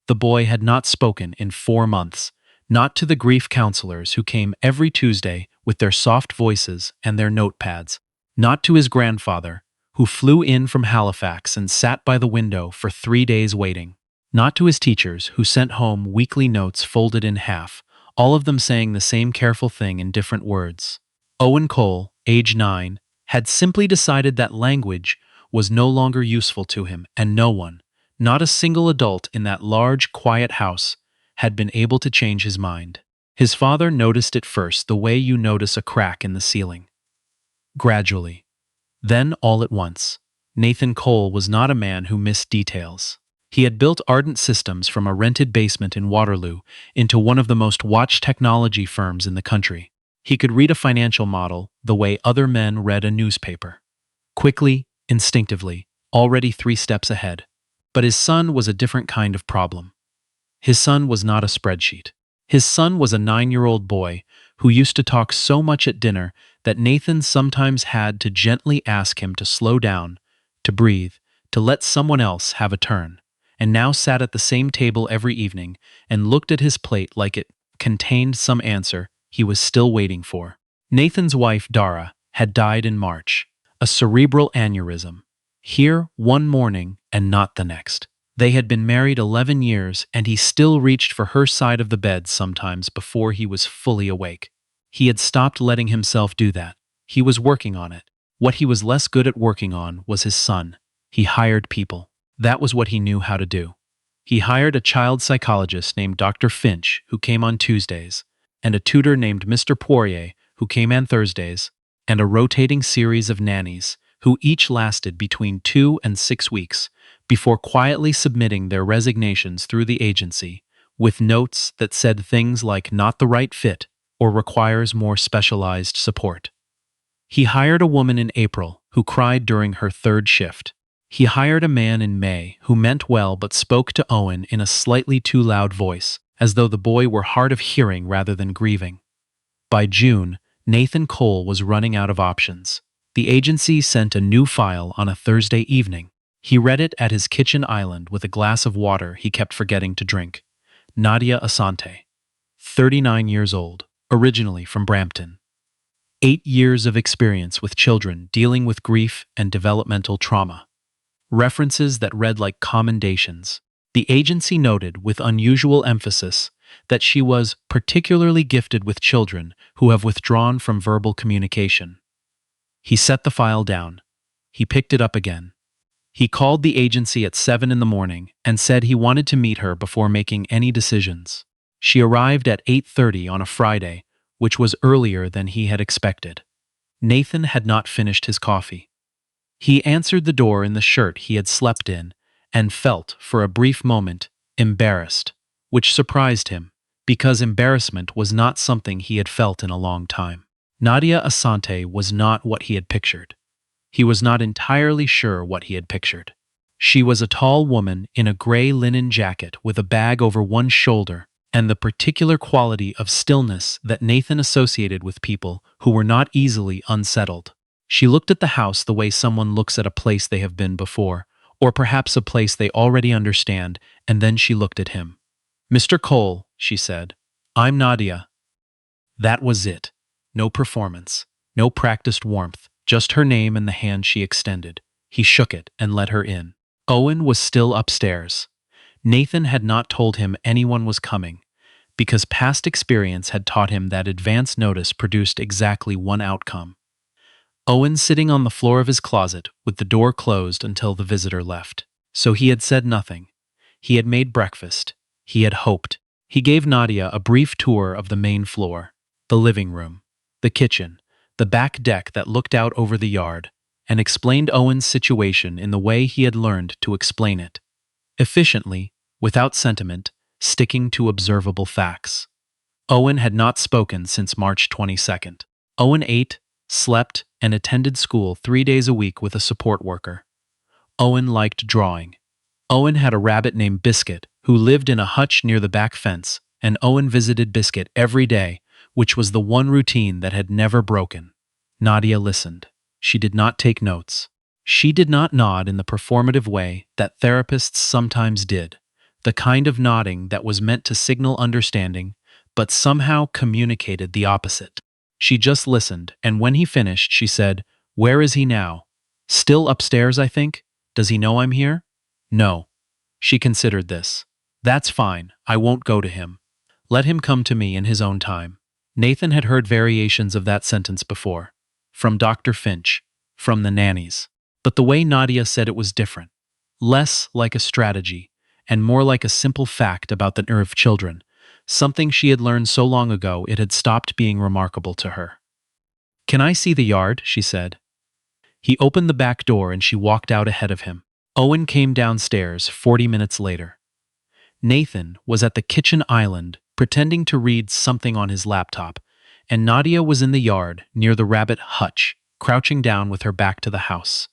The boy had not spoken in 4 months, not to the grief counselors who came every Tuesday with their soft voices and their notepads, not to his grandfather, who flew in from Halifax and sat by the window for 3 days waiting, not to his teachers who sent home weekly notes folded in half, all of them saying the same careful thing in different words. Owen Cole, age 9, had simply decided that language was no longer useful to him, and no one, not a single adult in that large, quiet house, had been able to change his mind. His father noticed it first the way you notice a crack in the ceiling. Gradually. Then, all at once, Nathan Cole was not a man who missed details. He had built ardent systems from a rented basement in Waterloo into one of the most watched technology firms in the country. He could read a financial model the way other men read a newspaper. Quickly, instinctively, already 3 steps ahead. But his son was a different kind of problem. His son was not a spreadsheet. His son was a 9-year-old boy who used to talk so much at dinner that Nathan sometimes had to gently ask him to slow down, to breathe, to let someone else have a turn, and now sat at the same table every evening and looked at his plate like it contained some answer he was still waiting for. Nathan's wife, Dara, had died in March, a cerebral aneurysm. Here one morning and not the next. They had been married 11 years, and he still reached for her side of the bed sometimes before he was fully awake. He had stopped letting himself do that. He was working on it. What he was less good at working on was his son. He hired people. That was what he knew how to do. He hired a child psychologist named Dr. Finch, who came on Tuesdays, and a tutor named Mr. Poirier, who came on Thursdays, and a rotating series of nannies, who each lasted between 2 and 6 weeks, before quietly submitting their resignations through the agency, with notes that said things like not the right fit or requires more specialized support. He hired a woman in April who cried during her 3rd shift. He hired a man in May who meant well but spoke to Owen in a slightly too loud voice, as though the boy were hard of hearing rather than grieving. By June, Nathan Cole was running out of options. The agency sent a new file on a Thursday evening. He read it at his kitchen island with a glass of water he kept forgetting to drink. Nadia Asante, 39 years old, originally from Brampton. 8 years of experience with children dealing with grief and developmental trauma. References that read like commendations. The agency noted with unusual emphasis that she was particularly gifted with children who have withdrawn from verbal communication. He set the file down. He picked it up again. He called the agency at 7 in the morning and said he wanted to meet her before making any decisions. She arrived at 8:30 on a Friday, which was earlier than he had expected. Nathan had not finished his coffee. He answered the door in the shirt he had slept in and felt, for a brief moment, embarrassed, which surprised him, because embarrassment was not something he had felt in a long time. Nadia Asante was not what he had pictured. He was not entirely sure what he had pictured. She was a tall woman in a gray linen jacket with a bag over one shoulder and the particular quality of stillness that Nathan associated with people who were not easily unsettled. She looked at the house the way someone looks at a place they have been before, or perhaps a place they already understand, and then she looked at him. "Mr. Cole," she said, "I'm Nadia." That was it. No performance, no practiced warmth, just her name and the hand she extended. He shook it and let her in. Owen was still upstairs. Nathan had not told him anyone was coming, because past experience had taught him that advance notice produced exactly one outcome. Owen sitting on the floor of his closet with the door closed until the visitor left. So he had said nothing. He had made breakfast. He had hoped. He gave Nadia a brief tour of the main floor, the living room, the kitchen, the back deck that looked out over the yard, and explained Owen's situation in the way he had learned to explain it. Efficiently, without sentiment, sticking to observable facts. Owen had not spoken since March 22nd. Owen ate, slept, and attended school 3 days a week with a support worker. Owen liked drawing. Owen had a rabbit named Biscuit who lived in a hutch near the back fence, and Owen visited Biscuit every day, which was the one routine that had never broken. Nadia listened. She did not take notes. She did not nod in the performative way that therapists sometimes did, the kind of nodding that was meant to signal understanding, but somehow communicated the opposite. She just listened, and when he finished, she said, "Where is he now? Still upstairs, I think? Does he know I'm here?" "No." She considered this. "That's fine, I won't go to him. Let him come to me in his own time." Nathan had heard variations of that sentence before. From Dr. Finch, from the nannies. But the way Nadia said it was different. Less like a strategy, and more like a simple fact about the nerve of children. Something she had learned so long ago it had stopped being remarkable to her. "Can I see the yard?" she said. He opened the back door and she walked out ahead of him. Owen came downstairs 40 minutes later. Nathan was at the kitchen island pretending to read something on his laptop, and Nadia was in the yard near the rabbit hutch, crouching down with her back to the house.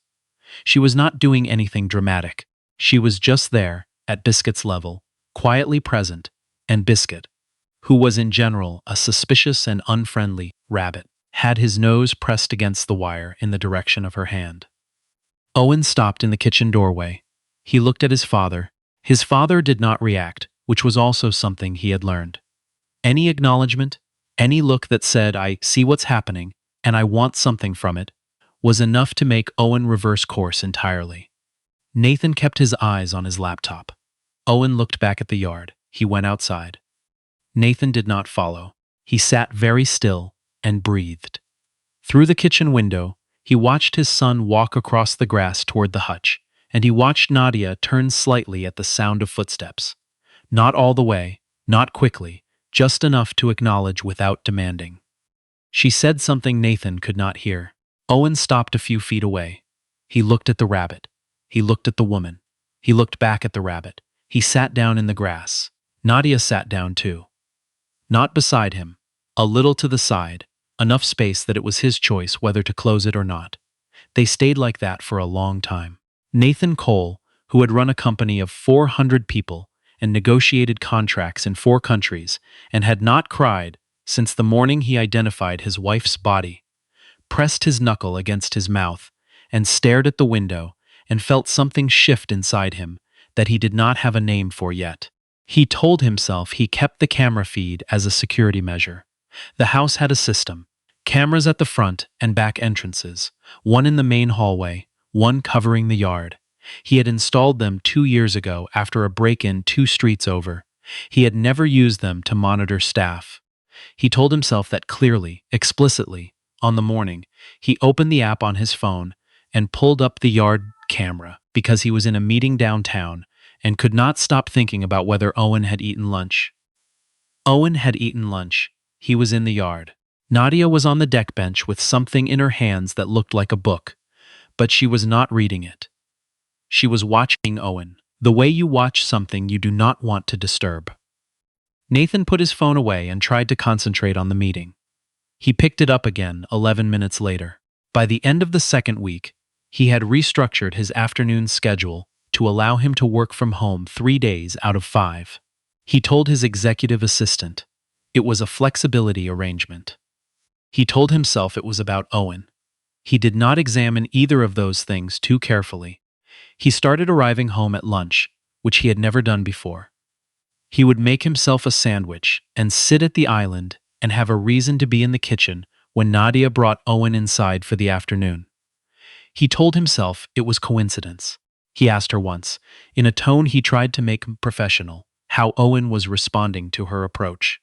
She was not doing anything dramatic. She was just there, at Biscuit's level, quietly present, and Biscuit, who was in general a suspicious and unfriendly rabbit, had his nose pressed against the wire in the direction of her hand. Owen stopped in the kitchen doorway. He looked at his father. His father did not react, which was also something he had learned. Any acknowledgement, any look that said, "I see what's happening, and I want something from it," was enough to make Owen reverse course entirely. Nathan kept his eyes on his laptop. Owen looked back at the yard. He went outside. Nathan did not follow. He sat very still and breathed. Through the kitchen window, he watched his son walk across the grass toward the hutch, and he watched Nadia turn slightly at the sound of footsteps. Not all the way, not quickly, just enough to acknowledge without demanding. She said something Nathan could not hear. Owen stopped a few feet away. He looked at the rabbit. He looked at the woman. He looked back at the rabbit. He sat down in the grass. Nadia sat down too. Not beside him, a little to the side, enough space that it was his choice whether to close it or not. They stayed like that for a long time. Nathan Cole, who had run a company of 400 people and negotiated contracts in 4 countries and had not cried since the morning he identified his wife's body, pressed his knuckle against his mouth and stared at the window and felt something shift inside him that he did not have a name for yet. He told himself he kept the camera feed as a security measure. The house had a system. Cameras at the front and back entrances, one in the main hallway, one covering the yard. He had installed them 2 years ago after a break-in 2 streets over. He had never used them to monitor staff. He told himself that clearly, explicitly. On the morning, he opened the app on his phone and pulled up the yard camera because he was in a meeting downtown and could not stop thinking about whether Owen had eaten lunch. Owen had eaten lunch. He was in the yard. Nadia was on the deck bench with something in her hands that looked like a book, but she was not reading it. She was watching Owen, the way you watch something you do not want to disturb. Nathan put his phone away and tried to concentrate on the meeting. He picked it up again 11 minutes later. By the end of the second week, he had restructured his afternoon schedule to allow him to work from home 3 days out of 5. He told his executive assistant it was a flexibility arrangement. He told himself it was about Owen. He did not examine either of those things too carefully. He started arriving home at lunch, which he had never done before. He would make himself a sandwich and sit at the island and have a reason to be in the kitchen when Nadia brought Owen inside for the afternoon. He told himself it was coincidence. He asked her once, in a tone he tried to make professional, how Owen was responding to her approach.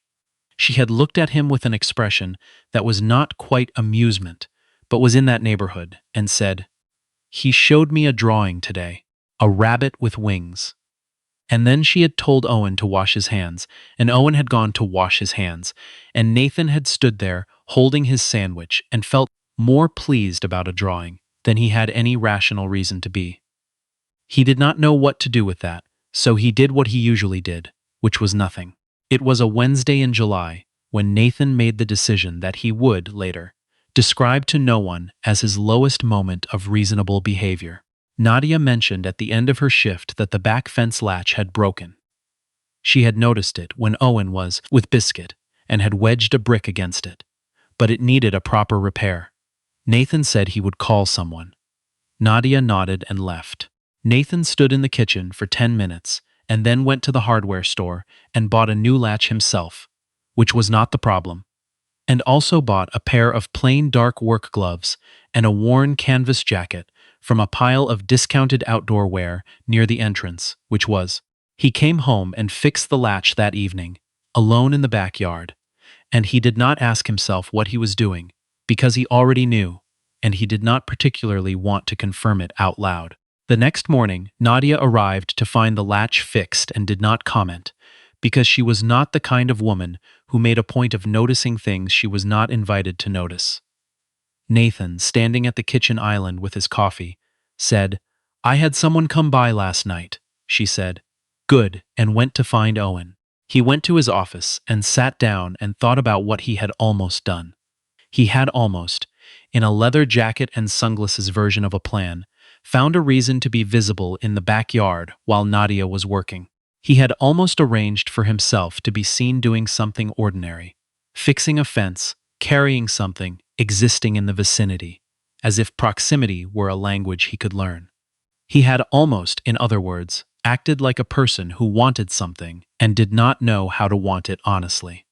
She had looked at him with an expression that was not quite amusement, but was in that neighborhood, and said, "He showed me a drawing today, a rabbit with wings." And then she had told Owen to wash his hands, and Owen had gone to wash his hands, and Nathan had stood there holding his sandwich and felt more pleased about a drawing than he had any rational reason to be. He did not know what to do with that, so he did what he usually did, which was nothing. It was a Wednesday in July when Nathan made the decision that he would, later, describe to no one as his lowest moment of reasonable behavior. Nadia mentioned at the end of her shift that the back fence latch had broken. She had noticed it when Owen was with Biscuit and had wedged a brick against it, but it needed a proper repair. Nathan said he would call someone. Nadia nodded and left. Nathan stood in the kitchen for 10 minutes and then went to the hardware store and bought a new latch himself, which was not the problem, and also bought a pair of plain dark work gloves and a worn canvas jacket from a pile of discounted outdoor wear near the entrance, which was. He came home and fixed the latch that evening, alone in the backyard, and he did not ask himself what he was doing, because he already knew, and he did not particularly want to confirm it out loud. The next morning, Nadia arrived to find the latch fixed and did not comment, because she was not the kind of woman who made a point of noticing things she was not invited to notice. Nathan, standing at the kitchen island with his coffee, said, "I had someone come by last night," she said. "Good," and went to find Owen. He went to his office and sat down and thought about what he had almost done. He had almost, in a leather jacket and sunglasses version of a plan, found a reason to be visible in the backyard while Nadia was working. He had almost arranged for himself to be seen doing something ordinary, fixing a fence, carrying something, existing in the vicinity, as if proximity were a language he could learn. He had almost, in other words, acted like a person who wanted something and did not know how to want it honestly.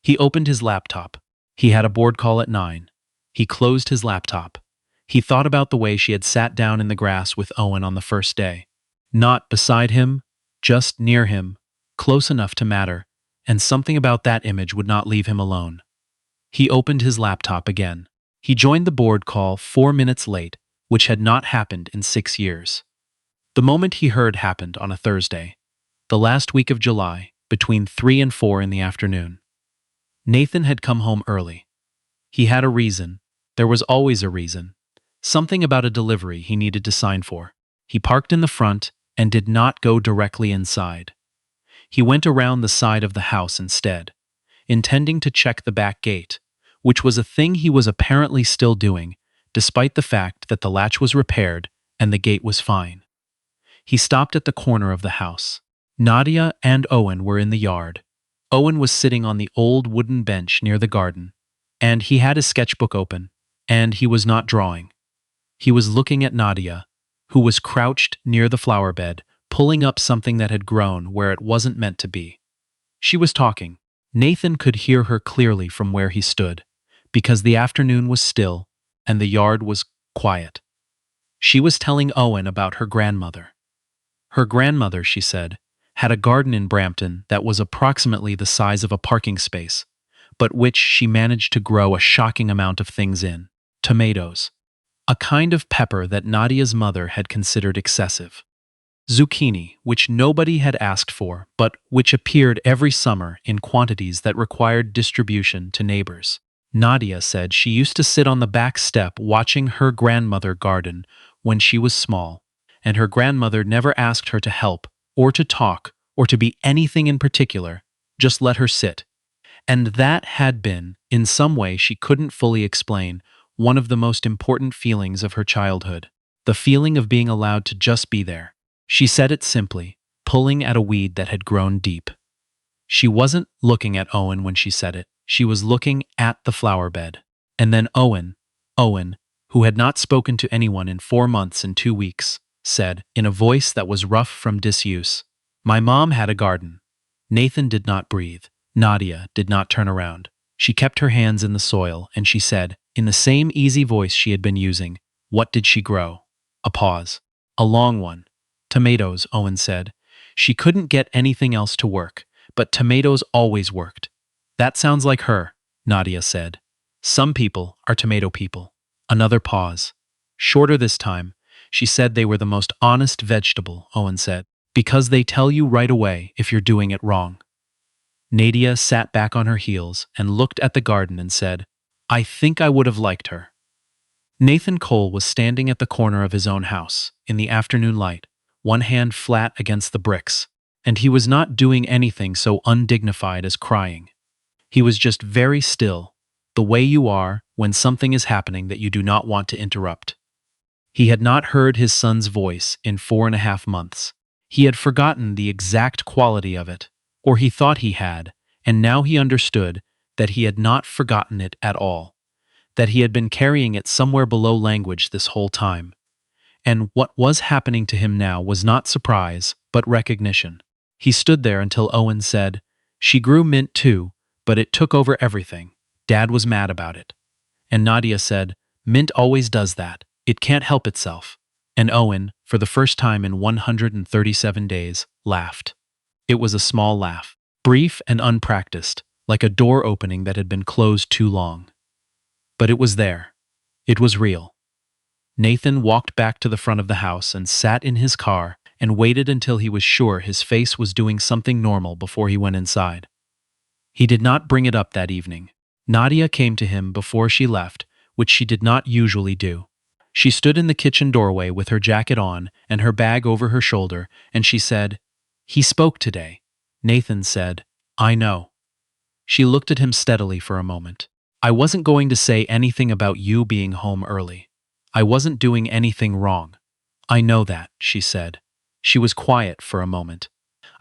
He opened his laptop. He had a board call at 9. He closed his laptop. He thought about the way she had sat down in the grass with Owen on the first day. Not beside him, just near him, close enough to matter, and something about that image would not leave him alone. He opened his laptop again. He joined the board call 4 minutes late, which had not happened in 6 years. The moment he heard happened on a Thursday, the last week of July, between 3 and 4 in the afternoon. Nathan had come home early. He had a reason. There was always a reason. Something about a delivery he needed to sign for. He parked in the front and did not go directly inside. He went around the side of the house instead, intending to check the back gate, which was a thing he was apparently still doing, despite the fact that the latch was repaired and the gate was fine. He stopped at the corner of the house. Nadia and Owen were in the yard. Owen was sitting on the old wooden bench near the garden, and he had his sketchbook open, and he was not drawing. He was looking at Nadia, who was crouched near the flower bed, pulling up something that had grown where it wasn't meant to be. She was talking. Nathan could hear her clearly from where he stood, because the afternoon was still and the yard was quiet. She was telling Owen about her grandmother. Her grandmother, she said, had a garden in Brampton that was approximately the size of a parking space, but which she managed to grow a shocking amount of things in. Tomatoes, a kind of pepper that Nadia's mother had considered excessive. Zucchini, which nobody had asked for, but which appeared every summer in quantities that required distribution to neighbors. Nadia said she used to sit on the back step watching her grandmother garden when she was small, and her grandmother never asked her to help, or to talk, or to be anything in particular, just let her sit. And that had been, in some way she couldn't fully explain, one of the most important feelings of her childhood. The feeling of being allowed to just be there. She said it simply, pulling at a weed that had grown deep. She wasn't looking at Owen when she said it. She was looking at the flower bed. And then Owen, who had not spoken to anyone in 4 months and 2 weeks, said, in a voice that was rough from disuse, "My mom had a garden." Nathan did not breathe. Nadia did not turn around. She kept her hands in the soil, and she said, in the same easy voice she had been using, "What did she grow?" A pause. A long one. "Tomatoes," Owen said. She couldn't get anything else to work, but tomatoes always worked. "That sounds like her," Nadia said. "Some people are tomato people." Another pause. Shorter this time. She said they were the most honest vegetable, Owen said, because they tell you right away if you're doing it wrong. Nadia sat back on her heels and looked at the garden and said, "I think I would have liked her." Nathan Cole was standing at the corner of his own house, in the afternoon light, one hand flat against the bricks, and he was not doing anything so undignified as crying. He was just very still, the way you are when something is happening that you do not want to interrupt. He had not heard his son's voice in 4.5 months. He had forgotten the exact quality of it, or he thought he had, and now he understood that he had not forgotten it at all, that he had been carrying it somewhere below language this whole time. And what was happening to him now was not surprise but recognition. He stood there until Owen said, "She grew mint too, but it took over everything. Dad was mad about it." And Nadia said, "Mint always does that. It can't help itself." And Owen, for the first time in 137 days, laughed. It was a small laugh, brief and unpracticed, like a door opening that had been closed too long. But it was there. It was real. Nathan walked back to the front of the house and sat in his car and waited until he was sure his face was doing something normal before he went inside. He did not bring it up that evening. Nadia came to him before she left, which she did not usually do. She stood in the kitchen doorway with her jacket on and her bag over her shoulder, and she said, "He spoke today." Nathan said, "I know." She looked at him steadily for a moment. "I wasn't going to say anything about you being home early. I wasn't doing anything wrong. I know that," she said. She was quiet for a moment.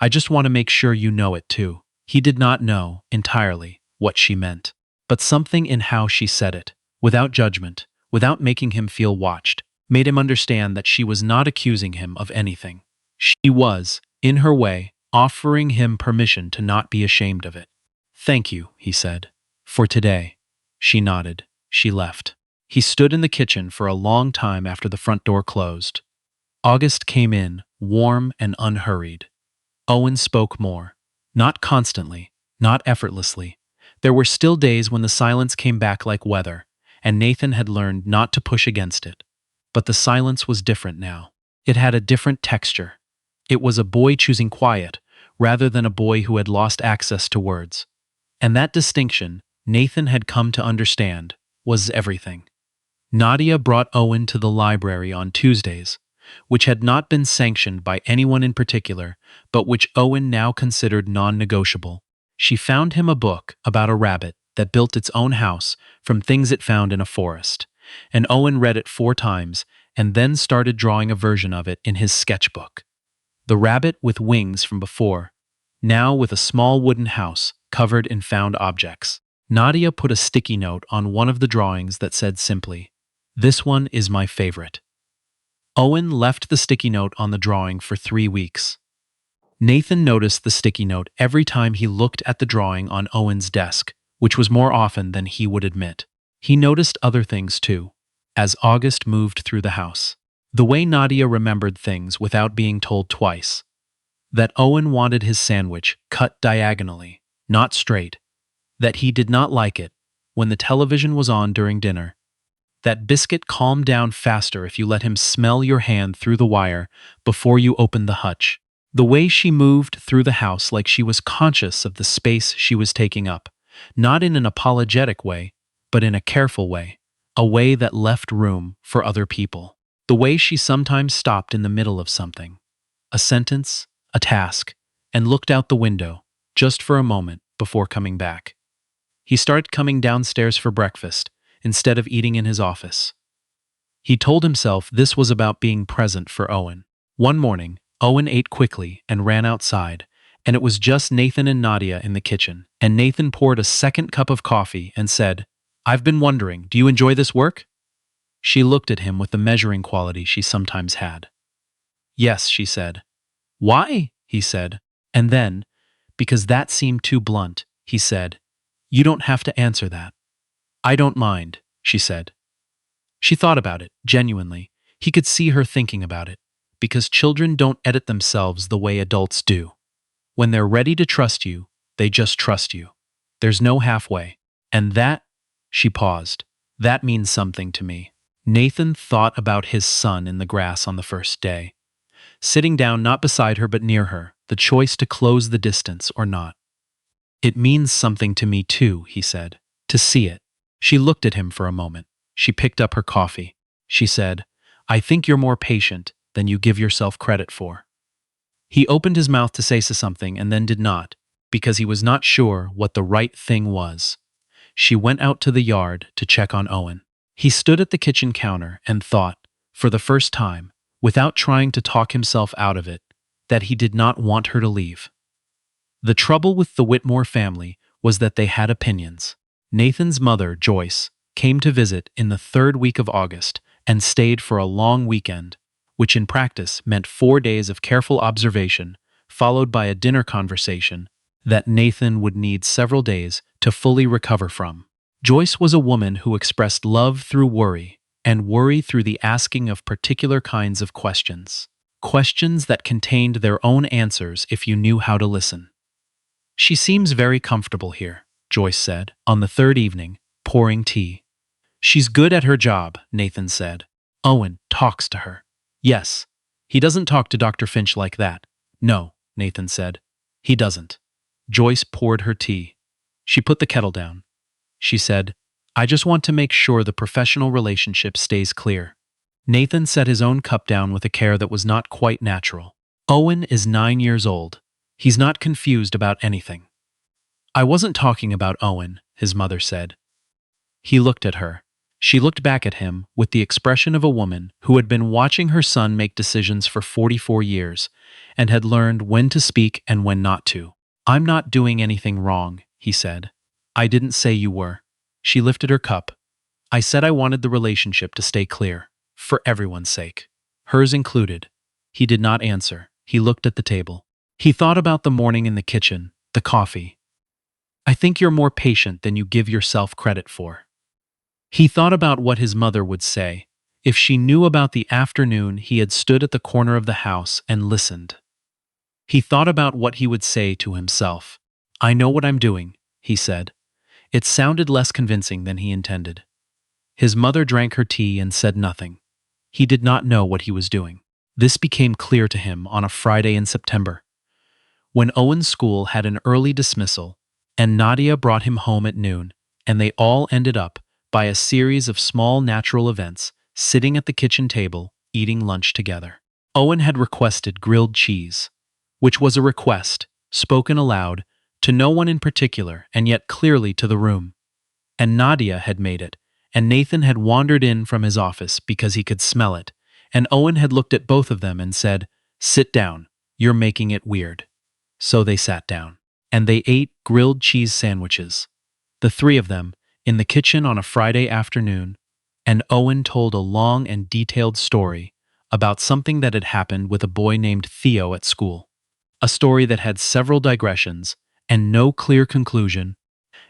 "I just want to make sure you know it too." He did not know, entirely, what she meant. But something in how she said it, without judgment, without making him feel watched, made him understand that she was not accusing him of anything. She was, in her way, offering him permission to not be ashamed of it. "Thank you," he said. "For today." She nodded. She left. He stood in the kitchen for a long time after the front door closed. August came in, warm and unhurried. Owen spoke more. Not constantly, not effortlessly. There were still days when the silence came back like weather, and Nathan had learned not to push against it. But the silence was different now. It had a different texture. It was a boy choosing quiet, rather than a boy who had lost access to words. And that distinction, Nathan had come to understand, was everything. Nadia brought Owen to the library on Tuesdays, which had not been sanctioned by anyone in particular, but which Owen now considered non-negotiable. She found him a book about a rabbit that built its own house from things it found in a forest, and Owen read it 4 times and then started drawing a version of it in his sketchbook. The rabbit with wings from before, now with a small wooden house covered in found objects. Nadia put a sticky note on one of the drawings that said simply, "This one is my favorite." Owen left the sticky note on the drawing for 3 weeks. Nathan noticed the sticky note every time he looked at the drawing on Owen's desk, which was more often than he would admit. He noticed other things too, as August moved through the house. The way Nadia remembered things without being told twice. That Owen wanted his sandwich cut diagonally, not straight. That he did not like it when the television was on during dinner. That biscuit calmed down faster if you let him smell your hand through the wire before you opened the hutch. The way she moved through the house like she was conscious of the space she was taking up, not in an apologetic way, but in a careful way, a way that left room for other people. The way she sometimes stopped in the middle of something, a sentence, a task, and looked out the window, just for a moment, before coming back. He started coming downstairs for breakfast, instead of eating in his office. He told himself this was about being present for Owen. One morning, Owen ate quickly and ran outside, and it was just Nathan and Nadia in the kitchen, and Nathan poured a second cup of coffee and said, "I've been wondering, do you enjoy this work?" She looked at him with the measuring quality she sometimes had. "Yes," she said. "Why?" he said. And then, because that seemed too blunt, he said, "You don't have to answer that." "I don't mind," she said. She thought about it, genuinely. He could see her thinking about it, because children don't edit themselves the way adults do. When they're ready to trust you, they just trust you. There's no halfway. And that, she paused, that means something to me. Nathan thought about his son in the grass on the first day. Sitting down not beside her but near her, the choice to close the distance or not. "It means something to me too," he said, "to see it." She looked at him for a moment. She picked up her coffee. She said, "I think you're more patient than you give yourself credit for." He opened his mouth to say something and then did not, because he was not sure what the right thing was. She went out to the yard to check on Owen. He stood at the kitchen counter and thought, for the first time, without trying to talk himself out of it, that he did not want her to leave. The trouble with the Whitmore family was that they had opinions. Nathan's mother, Joyce, came to visit in the 3rd week of August and stayed for a long weekend, which in practice meant 4 days of careful observation, followed by a dinner conversation that Nathan would need several days to fully recover from. Joyce was a woman who expressed love through worry, and worry through the asking of particular kinds of questions. Questions that contained their own answers if you knew how to listen. "She seems very comfortable here," Joyce said, on the third evening, pouring tea. "She's good at her job," Nathan said. "Owen talks to her." "Yes. He doesn't talk to Dr. Finch like that." "No," Nathan said. "He doesn't." Joyce poured her tea. She put the kettle down. She said, "I just want to make sure the professional relationship stays clear." Nathan set his own cup down with a care that was not quite natural. "Owen is 9 years old. He's not confused about anything." "I wasn't talking about Owen," his mother said. He looked at her. She looked back at him with the expression of a woman who had been watching her son make decisions for 44 years and had learned when to speak and when not to. "I'm not doing anything wrong," he said. "I didn't say you were." She lifted her cup. "I said I wanted the relationship to stay clear, for everyone's sake, hers included." He did not answer. He looked at the table. He thought about the morning in the kitchen, the coffee. "I think you're more patient than you give yourself credit for." He thought about what his mother would say if she knew about the afternoon he had stood at the corner of the house and listened. He thought about what he would say to himself. "I know what I'm doing," he said. It sounded less convincing than he intended. His mother drank her tea and said nothing. He did not know what he was doing. This became clear to him on a Friday in September, when Owen's school had an early dismissal, and Nadia brought him home at noon, and they all ended up, by a series of small natural events, sitting at the kitchen table, eating lunch together. Owen had requested grilled cheese, which was a request, spoken aloud, to no one in particular and yet clearly to the room. And Nadia had made it, and Nathan had wandered in from his office because he could smell it, and Owen had looked at both of them and said, "Sit down, you're making it weird." So they sat down, and they ate grilled cheese sandwiches, the three of them, in the kitchen on a Friday afternoon, and Owen told a long and detailed story about something that had happened with a boy named Theo at school. A story that had several digressions and no clear conclusion,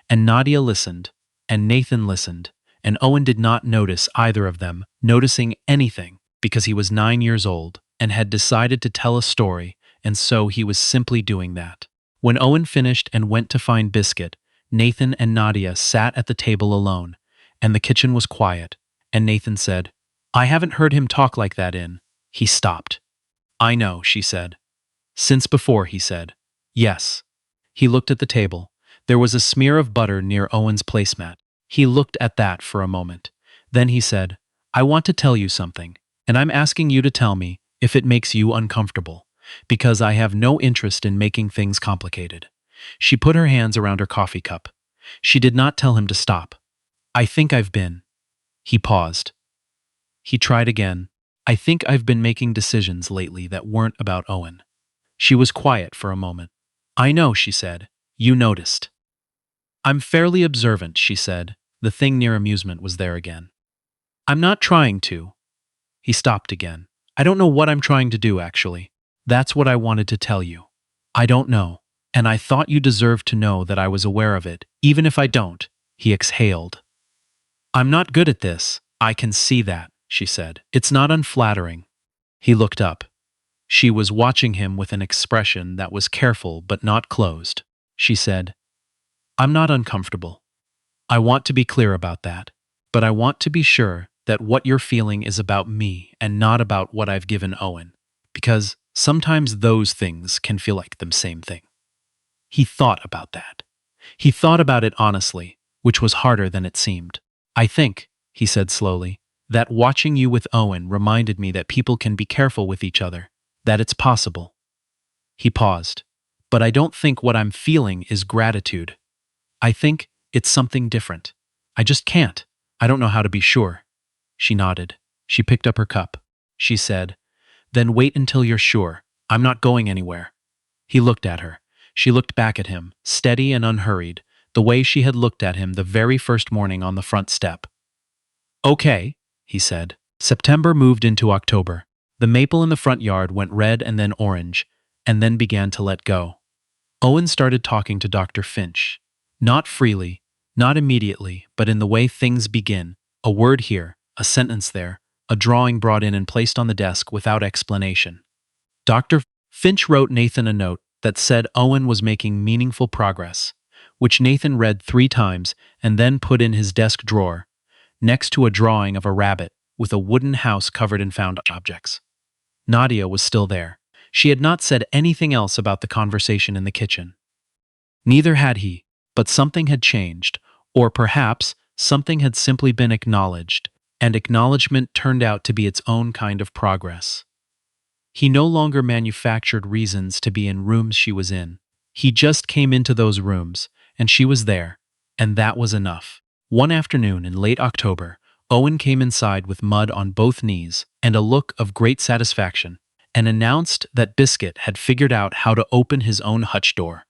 and Nadia listened, and Nathan listened, and Owen did not notice either of them noticing anything because he was 9 years old and had decided to tell a story, and so he was simply doing that. When Owen finished and went to find Biscuit, Nathan and Nadia sat at the table alone, and the kitchen was quiet, and Nathan said, "I haven't heard him talk like that in." He stopped. "I know," she said. "Since before," he said. "Yes." He looked at the table. There was a smear of butter near Owen's placemat. He looked at that for a moment. Then he said, "I want to tell you something, and I'm asking you to tell me if it makes you uncomfortable, because I have no interest in making things complicated." She put her hands around her coffee cup. She did not tell him to stop. "I think I've been." He paused. He tried again. "I think I've been making decisions lately that weren't about Owen." She was quiet for a moment. "I know," she said. "You noticed." "I'm fairly observant," she said. The thing near amusement was there again. "I'm not trying to." He stopped again. "I don't know what I'm trying to do, actually. That's what I wanted to tell you. I don't know. And I thought you deserved to know that I was aware of it, even if I don't." He exhaled. "I'm not good at this. I can see that," she said. "It's not unflattering." He looked up. She was watching him with an expression that was careful but not closed. She said, "I'm not uncomfortable. I want to be clear about that. But I want to be sure that what you're feeling is about me and not about what I've given Owen. Because sometimes those things can feel like the same thing." He thought about that. He thought about it honestly, which was harder than it seemed. "I think," he said slowly, "that watching you with Owen reminded me that people can be careful with each other, that it's possible." He paused. "But I don't think what I'm feeling is gratitude. I think it's something different. I just can't. I don't know how to be sure." She nodded. She picked up her cup. She said, "Then wait until you're sure. I'm not going anywhere." He looked at her. She looked back at him, steady and unhurried, the way she had looked at him the very first morning on the front step. "Okay," he said. September moved into October. The maple in the front yard went red and then orange, and then began to let go. Owen started talking to Dr. Finch. Not freely, not immediately, but in the way things begin. A word here, a sentence there, a drawing brought in and placed on the desk without explanation. Dr. Finch wrote Nathan a note that said Owen was making meaningful progress, which Nathan read 3 times and then put in his desk drawer, next to a drawing of a rabbit with a wooden house covered in found objects. Nadia was still there. She had not said anything else about the conversation in the kitchen. Neither had he, but something had changed, or perhaps something had simply been acknowledged, and acknowledgement turned out to be its own kind of progress. He no longer manufactured reasons to be in rooms she was in. He just came into those rooms, and she was there, and that was enough. One afternoon in late October, Owen came inside with mud on both knees and a look of great satisfaction, and announced that Biscuit had figured out how to open his own hutch door,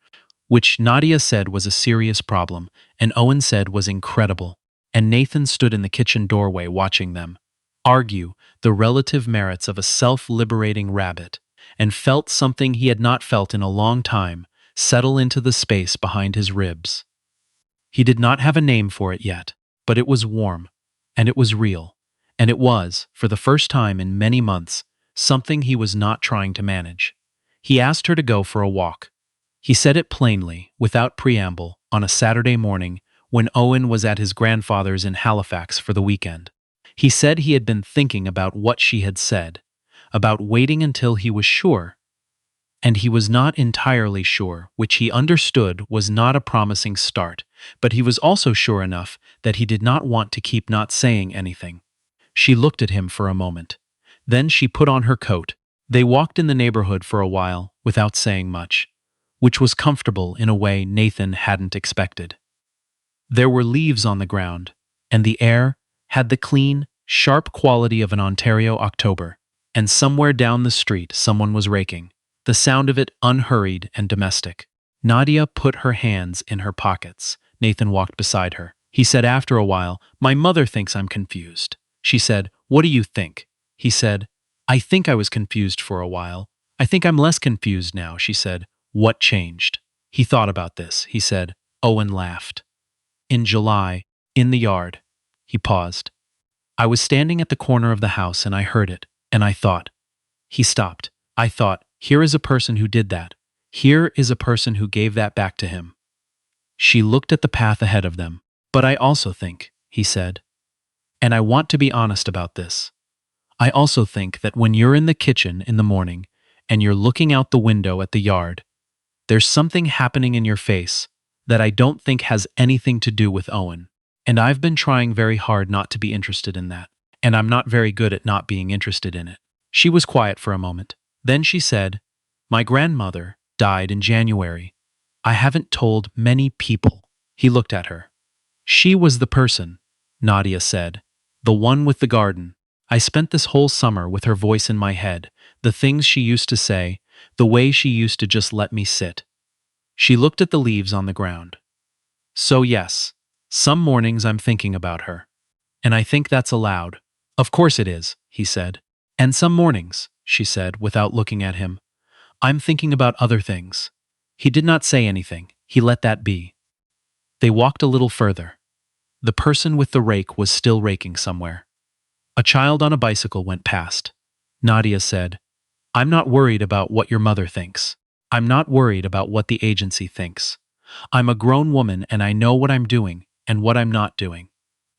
which Nadia said was a serious problem, and Owen said was incredible, and Nathan stood in the kitchen doorway watching them argue the relative merits of a self-liberating rabbit, and felt something he had not felt in a long time settle into the space behind his ribs. He did not have a name for it yet, but it was warm, and it was real, and it was, for the first time in many months, something he was not trying to manage. He asked her to go for a walk. He said it plainly, without preamble, on a Saturday morning when Owen was at his grandfather's in Halifax for the weekend. He said he had been thinking about what she had said, about waiting until he was sure, and he was not entirely sure, which he understood was not a promising start, but he was also sure enough that he did not want to keep not saying anything. She looked at him for a moment. Then she put on her coat. They walked in the neighborhood for a while without saying much, which was comfortable in a way Nathan hadn't expected. There were leaves on the ground, and the air had the clean, sharp quality of an Ontario October, and somewhere down the street someone was raking, the sound of it unhurried and domestic. Nadia put her hands in her pockets. Nathan walked beside her. He said after a while, "My mother thinks I'm confused." She said, "What do you think?" He said, "I think I was confused for a while. I think I'm less confused now." She said, "What changed?" He thought about this. He said, Owen laughed. "In July, in the yard." He paused. "I was standing at the corner of the house and I heard it, and I thought." He stopped. "I thought, here is a person who did that. Here is a person who gave that back to him." She looked at the path ahead of them. "But I also think," he said, "and I want to be honest about this, I also think that when you're in the kitchen in the morning and you're looking out the window at the yard, there's something happening in your face that I don't think has anything to do with Owen. And I've been trying very hard not to be interested in that. And I'm not very good at not being interested in it." She was quiet for a moment. Then she said, "My grandmother died in January. I haven't told many people." He looked at her. "She was the person," Nadia said, "the one with the garden. I spent this whole summer with her voice in my head, the things she used to say, the way she used to just let me sit." She looked at the leaves on the ground. "So yes, some mornings I'm thinking about her. And I think that's allowed." "Of course it is," he said. "And some mornings," she said, without looking at him, "I'm thinking about other things." He did not say anything. He let that be. They walked a little further. The person with the rake was still raking somewhere. A child on a bicycle went past. Nadia said, "I'm not worried about what your mother thinks. I'm not worried about what the agency thinks. I'm a grown woman and I know what I'm doing and what I'm not doing."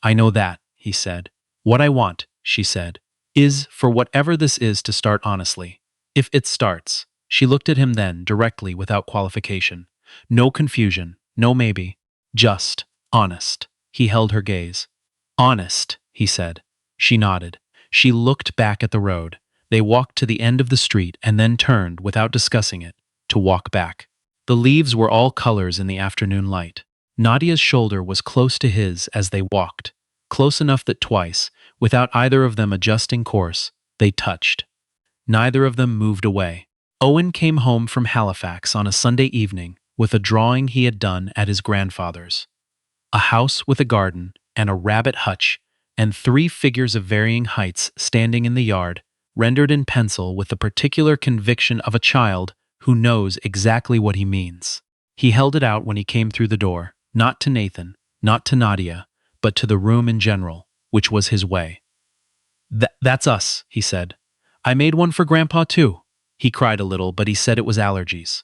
"I know that," he said. "What I want," she said, "is for whatever this is to start honestly. If it starts." She looked at him then, directly, without qualification. No confusion, no maybe. Just honest. He held her gaze. "Honest," he said. She nodded. She looked back at the road. They walked to the end of the street and then turned, without discussing it, to walk back. The leaves were all colors in the afternoon light. Nadia's shoulder was close to his as they walked, close enough that twice, without either of them adjusting course, they touched. Neither of them moved away. Owen came home from Halifax on a Sunday evening with a drawing he had done at his grandfather's. A house with a garden and a rabbit hutch and 3 figures of varying heights standing in the yard, rendered in pencil with the particular conviction of a child who knows exactly what he means. He held it out when he came through the door, not to Nathan, not to Nadia, but to the room in general, which was his way. That's us, he said. I made one for Grandpa too. He cried a little, but he said it was allergies.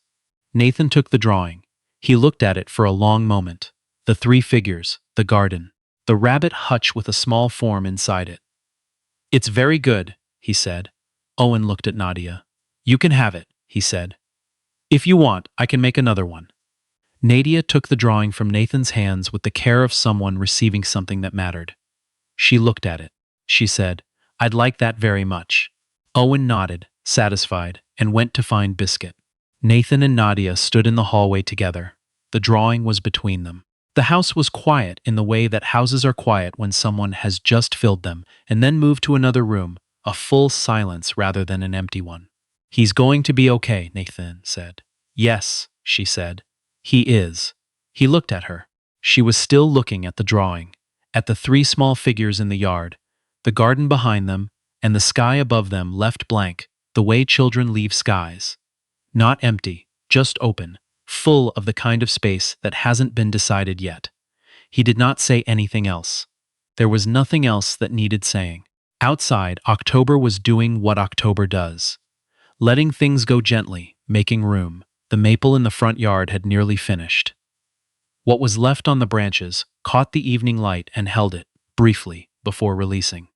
Nathan took the drawing. He looked at it for a long moment. The three figures, the garden, the rabbit hutch with a small form inside it. It's very good, he said. Owen looked at Nadia. You can have it, he said. If you want, I can make another one. Nadia took the drawing from Nathan's hands with the care of someone receiving something that mattered. She looked at it. She said, I'd like that very much. Owen nodded, satisfied, and went to find Biscuit. Nathan and Nadia stood in the hallway together. The drawing was between them. The house was quiet in the way that houses are quiet when someone has just filled them and then moved to another room, a full silence rather than an empty one. He's going to be okay, Nathan said. Yes, she said. He is. He looked at her. She was still looking at the drawing, at the three small figures in the yard, the garden behind them, and the sky above them left blank, the way children leave skies. Not empty, just open, full of the kind of space that hasn't been decided yet. He did not say anything else. There was nothing else that needed saying. Outside, October was doing what October does. Letting things go gently, making room. The maple in the front yard had nearly finished. What was left on the branches caught the evening light and held it, briefly, before releasing.